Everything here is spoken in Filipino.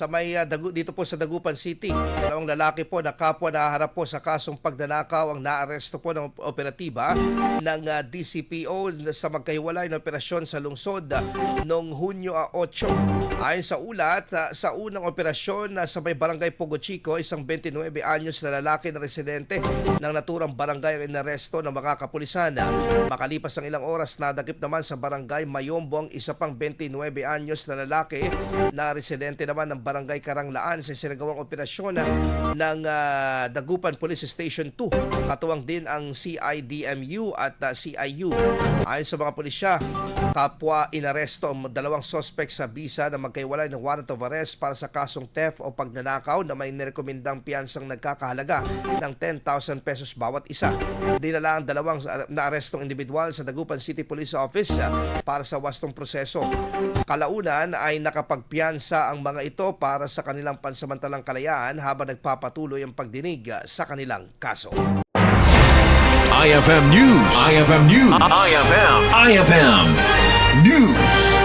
Sa may dito po sa Dagupan City, dalawang lalaki po na kapwa nahaharap po sa kasong pagnanakaw ang naaresto po ng operatiba ng DCPO sa magkahiwalay na operasyon sa lungsod noong Hunyo 8. Ayon sa ulat, sa unang operasyon sa may barangay Pogo Chico, isang 29 anyos na lalaki na residente ng naturang barangay ang inaresto ng mga kapulisan. Makalipas ang ilang oras, nadakip naman sa barangay Mayombo ang isa pang 29 anyos na lalaki na residente naman ng Barangay Karanglaan sa sinagawang operasyon ng Dagupan Police Station 2. Katuwang din ang CIDMU at CIU. Ayon sa mga pulisya, kapwa inaresto ang dalawang suspect sa bisa na magkaiwalay ng warrant of arrest para sa kasong theft o pagnanakaw na may nirekomendang piyansang nagkakahalaga ng 10,000 pesos bawat isa. Dinala ang dalawang naarestong individual sa Dagupan City Police Office para sa wastong proseso. Kalaunan ay nakapagpiyansa ang mga ito para sa kanilang pansamantalang kalayaan habang nagpapatuloy ang pagdinig sa kanilang kaso. IFM News. IFM News. IFM News.